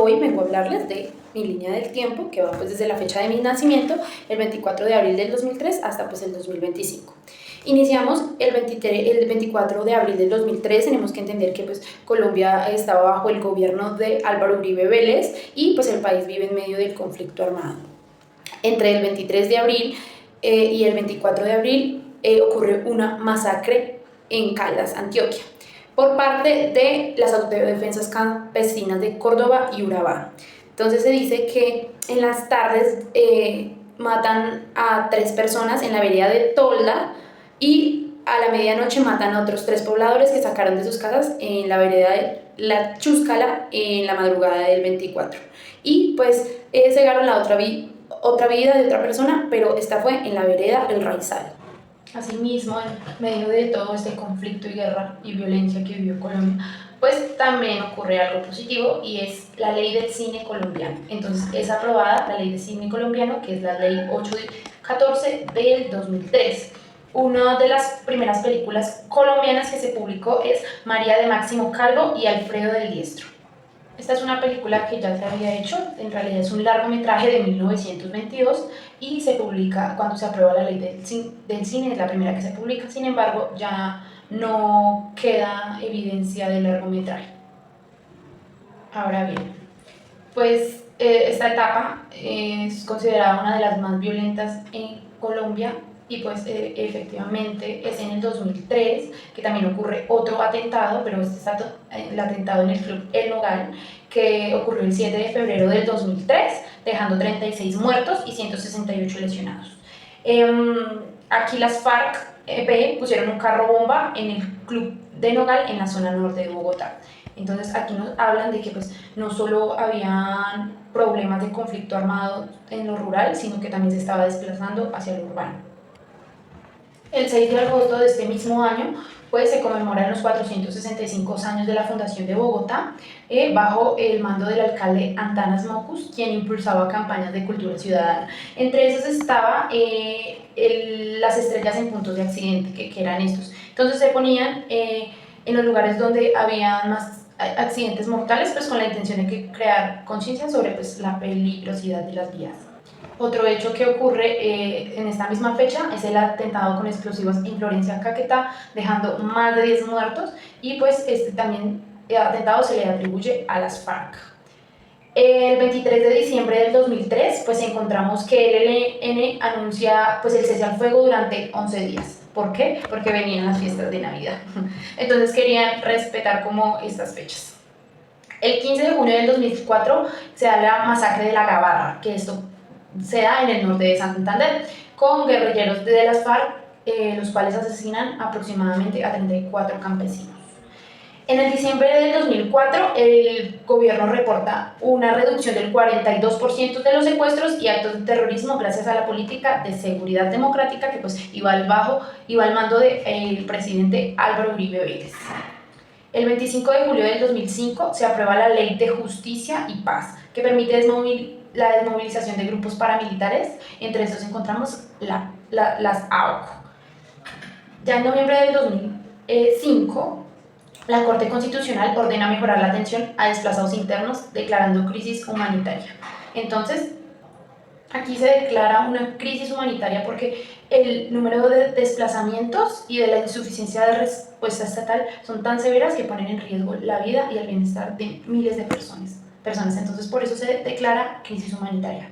Hoy vengo a hablarles de mi línea del tiempo, que va pues desde la fecha de mi nacimiento, el 24 de abril del 2003, hasta pues el 2025. Iniciamos el 24 de abril del 2003. Tenemos que entender que pues Colombia estaba bajo el gobierno de Álvaro Uribe Vélez y pues el país vive en medio del conflicto armado. Entre el 23 de abril y el 24 de abril ocurrió una masacre en Caldas, Antioquia, por parte de las autodefensas campesinas de Córdoba y Urabá. Entonces se dice que en las tardes matan a 3 personas en la vereda de Tolda y a la medianoche matan a otros 3 pobladores que sacaron de sus casas en la vereda de La Chúscala en la madrugada del 24. Y pues cegaron la otra vida de otra persona, pero esta fue en la vereda El Raizal. Asimismo, en medio de todo este conflicto y guerra y violencia que vivió Colombia, pues también ocurre algo positivo y es la ley del cine colombiano. Entonces es aprobada la ley del cine colombiano, que es la ley 814 del 2003. Una de las primeras películas colombianas que se publicó es María de Máximo Calvo y Alfredo del Diestro. Esta es una película que ya se había hecho, en realidad es un largometraje de 1922 y se publica cuando se aprueba la ley del cine, es la primera que se publica. Sin embargo, ya no queda evidencia del largometraje. Ahora bien, pues esta etapa es considerada una de las más violentas en Colombia y pues efectivamente es en el 2003 que también ocurre otro atentado, pero este es el atentado en el Club El Nogal, que ocurrió el 7 de febrero del 2003, dejando 36 muertos y 168 lesionados. Aquí las FARC-EP pusieron un carro bomba en el Club de Nogal en la zona norte de Bogotá. Entonces aquí nos hablan de que pues no solo habían problemas de conflicto armado en lo rural, sino que también se estaba desplazando hacia lo urbano. El 6 de agosto de este mismo año pues se conmemoran los 465 años de la fundación de Bogotá, bajo el mando del alcalde Antanas Mocus, quien impulsaba campañas de cultura ciudadana. Entre esos estaba las estrellas en puntos de accidente, que eran estos. Entonces se ponían en los lugares donde había más accidentes mortales, pues con la intención de crear conciencia sobre pues, la peligrosidad de las vías. Otro hecho que ocurre en esta misma fecha es el atentado con explosivos en Florencia, Caquetá, dejando más de 10 muertos y pues el atentado se le atribuye a las FARC. El 23 de diciembre del 2003 pues encontramos que el ELN anuncia pues, el cese al fuego durante 11 días. ¿Por qué? Porque venían las fiestas de Navidad. Entonces querían respetar como estas fechas. El 15 de junio del 2004 se da la masacre de la Gabarra, que esto se da en el norte de Santander, con guerrilleros de las FARC, los cuales asesinan aproximadamente a 34 campesinos. En el diciembre del 2004, el gobierno reporta una reducción del 42% de los secuestros y actos de terrorismo gracias a la política de seguridad democrática que pues iba al mando del presidente Álvaro Uribe Vélez. El 25 de julio del 2005 se aprueba la Ley de Justicia y Paz, que permite la desmovilización de grupos paramilitares. Entre estos encontramos las AUC. Ya en noviembre del 2005, la Corte Constitucional ordena mejorar la atención a desplazados internos, declarando crisis humanitaria. Entonces, aquí se declara una crisis humanitaria porque el número de desplazamientos y de la insuficiencia de respuesta estatal son tan severas que ponen en riesgo la vida y el bienestar de miles de personas. Entonces, por eso se declara crisis humanitaria.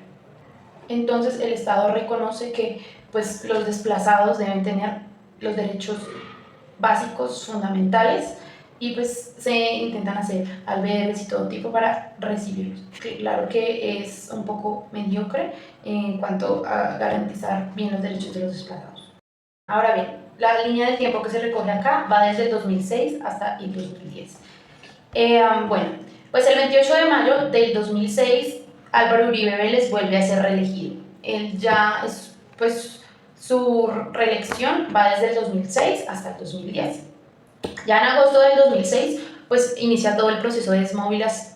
Entonces, el Estado reconoce que pues, los desplazados deben tener los derechos básicos fundamentales y pues se intentan hacer albergues y todo tipo para recibirlos. Claro que es un poco mediocre en cuanto a garantizar bien los derechos de los desplazados. Ahora bien, la línea del tiempo que se recoge acá va desde el 2006 hasta el 2010. Bueno, pues el 28 de mayo del 2006 Álvaro Uribe Vélez vuelve a ser reelegido. Él ya es, pues su reelección va desde el 2006 hasta el 2010. Ya en agosto del 2006, pues inicia todo el proceso de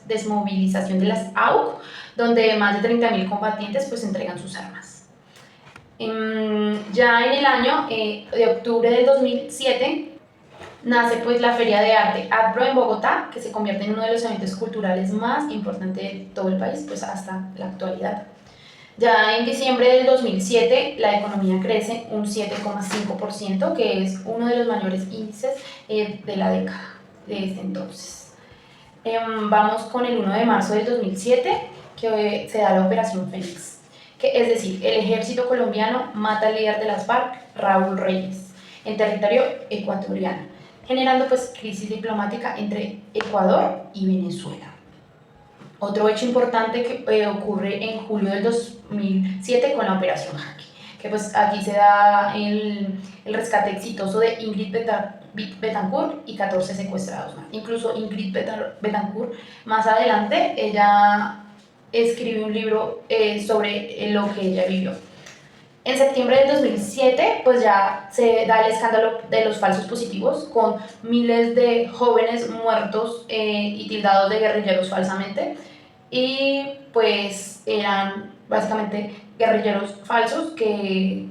desmovilización de las AUC, donde más de 30.000 combatientes pues entregan sus armas. Ya en el año de octubre del 2007, nace pues la Feria de Arte ADPRO en Bogotá, que se convierte en uno de los eventos culturales más importantes de todo el país, pues hasta la actualidad. Ya en diciembre del 2007 la economía crece un 7,5%, que es uno de los mayores índices de la década de este entonces. Vamos con el 1 de marzo del 2007, que se da la Operación Fénix, que es decir, el ejército colombiano mata al líder de las FARC, Raúl Reyes, en territorio ecuatoriano, generando pues crisis diplomática entre Ecuador y Venezuela. Otro hecho importante que ocurre en julio del 2007 con la Operación Jaque, que pues aquí se da el rescate exitoso de Ingrid Betancourt y 14 secuestrados más. Incluso Ingrid Betancourt, más adelante, ella escribe un libro sobre lo que ella vivió. En septiembre del 2007, pues ya se da el escándalo de los falsos positivos, con miles de jóvenes muertos y tildados de guerrilleros falsamente. Y pues eran básicamente guerrilleros falsos que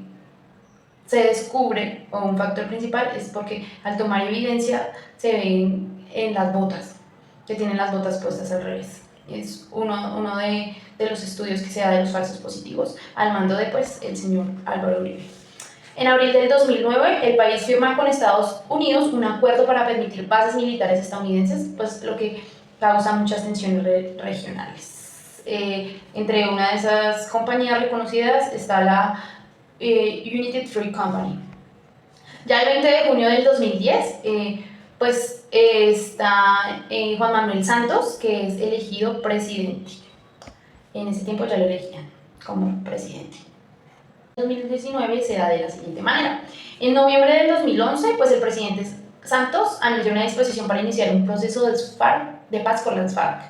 se descubre, o un factor principal, es porque al tomar evidencia se ven en las botas, que tienen las botas puestas al revés. Es uno de los estudios que se da de los falsos positivos, al mando de pues, el señor Álvaro Uribe. En abril del 2009, el país firma con Estados Unidos un acuerdo para permitir bases militares estadounidenses, pues lo que causa muchas tensiones regionales. Entre una de esas compañías reconocidas está la United Fruit Company. Ya el 20 de junio del 2010, está Juan Manuel Santos, que es elegido presidente. En ese tiempo ya lo elegían como presidente. En 2019 se da de la siguiente manera. En noviembre del 2011, pues el presidente Santos anunció una disposición para iniciar un proceso de paz con las FARC.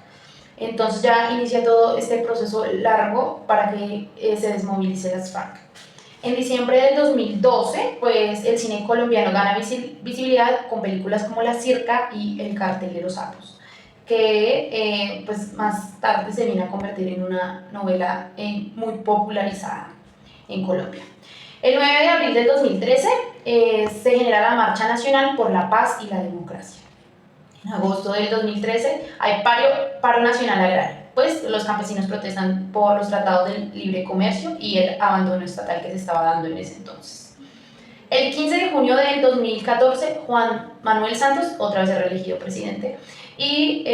Entonces ya inicia todo este proceso largo para que se desmovilice las FARC. En diciembre del 2012, pues el cine colombiano gana visibilidad con películas como La Circa y El Cartel de los Sapos, que pues más tarde se viene a convertir en una novela muy popularizada en Colombia. El 9 de abril del 2013 se genera la Marcha Nacional por la Paz y la Democracia. En agosto del 2013 hay paro nacional agrario, pues los campesinos protestan por los tratados de libre comercio y el abandono estatal que se estaba dando en ese entonces. El 15 de junio del 2014, Juan Manuel Santos otra vez es reelegido presidente y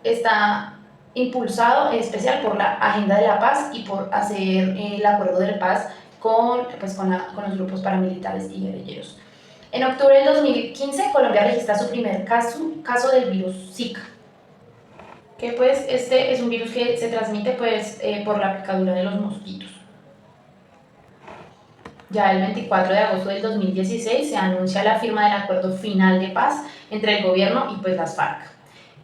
está impulsado en especial por la Agenda de la Paz y por hacer el acuerdo de paz con los grupos paramilitares y guerrilleros. En octubre del 2015, Colombia registra su primer caso del virus Zika, que pues este es un virus que se transmite pues, por la picadura de los mosquitos. Ya el 24 de agosto del 2016 se anuncia la firma del acuerdo final de paz entre el gobierno y pues las FARC.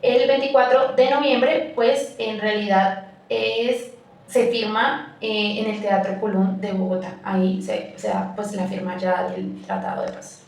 El 24 de noviembre, pues en realidad se firma en el Teatro Colón de Bogotá. Ahí se da pues, la firma ya del Tratado de Paz.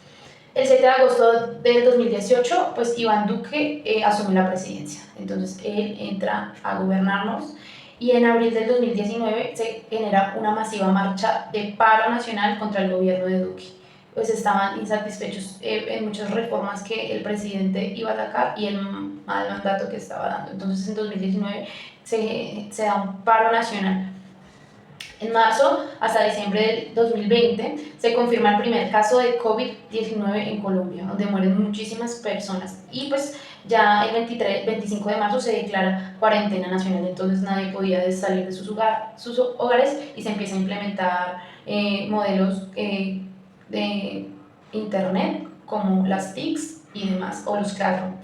El 7 de agosto del 2018, pues Iván Duque asume la presidencia. Entonces él entra a gobernarnos y en abril del 2019 se genera una masiva marcha de paro nacional contra el gobierno de Duque. Pues estaban insatisfechos en muchas reformas que el presidente iba a sacar y el mal mandato que estaba dando. Entonces en 2019 se da un paro nacional. En marzo hasta diciembre del 2020 se confirma el primer caso de COVID-19 en Colombia, donde mueren muchísimas personas. Y pues ya el 25 de marzo se declara cuarentena nacional, entonces nadie podía salir de sus hogares y se empieza a implementar modelos de internet como las TICs y demás, o los Classroom.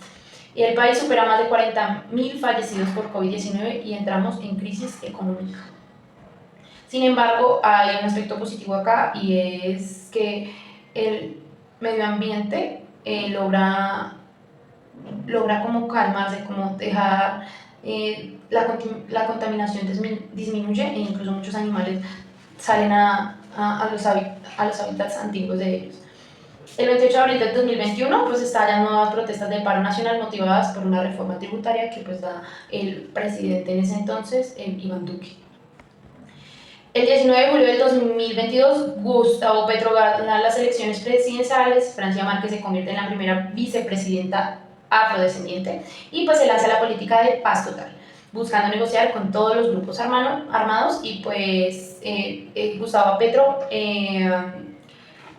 Y el país supera más de 40.000 fallecidos por COVID-19 y entramos en crisis económica. Sin embargo, hay un aspecto positivo acá y es que el medio ambiente logra como calmarse, como dejar la contaminación disminuye e incluso muchos animales salen a los hábitats antiguos de ellos. El 28 de abril del 2021 pues estallan nuevas protestas del paro nacional motivadas por una reforma tributaria que pues da el presidente en ese entonces, Iván Duque. El 19 de julio del 2022, Gustavo Petro gana las elecciones presidenciales, Francia Márquez se convierte en la primera vicepresidenta afrodescendiente y pues se lanza la política de paz total, buscando negociar con todos los grupos armados y pues Gustavo Petro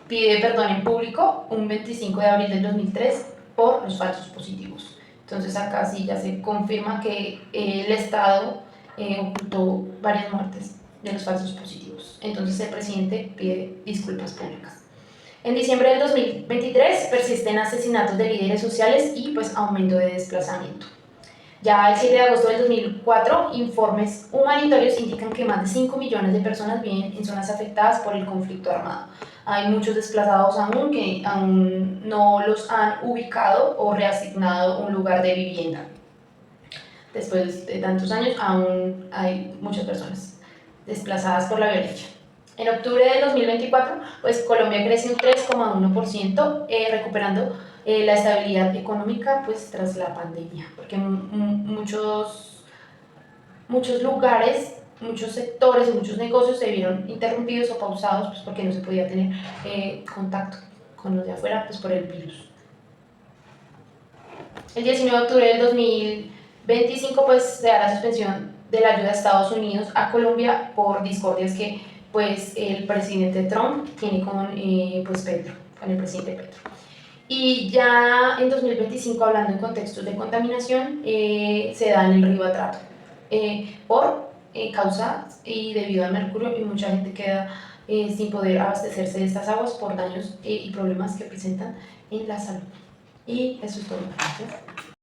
pide perdón en público un 25 de abril del 2003 por los falsos positivos. Entonces acá sí ya se confirma que el Estado ocultó varias muertes de los falsos positivos. Entonces el presidente pide disculpas públicas. En diciembre del 2023 persisten asesinatos de líderes sociales y pues aumento de desplazamiento. Ya el 7 de agosto del 2004, informes humanitarios indican que más de 5 millones de personas viven en zonas afectadas por el conflicto armado. Hay muchos desplazados aún que aún no los han ubicado o reasignado un lugar de vivienda. Después de tantos años, aún hay muchas personas desplazadas por la violencia. En octubre del 2024, pues Colombia crece un 3,1%, recuperando la estabilidad económica pues tras la pandemia, porque muchos lugares, muchos sectores, muchos negocios se vieron interrumpidos o pausados pues porque no se podía tener contacto con los de afuera pues por el virus. El 19 de octubre del 2025 pues se da la suspensión de la ayuda de Estados Unidos a Colombia por discordias que pues el presidente Trump tiene con pues Petro, con el presidente Petro. Y ya en 2025, hablando en contextos de contaminación, se da en el río Atrato por causas y debido al mercurio, y mucha gente queda sin poder abastecerse de estas aguas por daños y problemas que presentan en la salud. Y eso es todo. Gracias.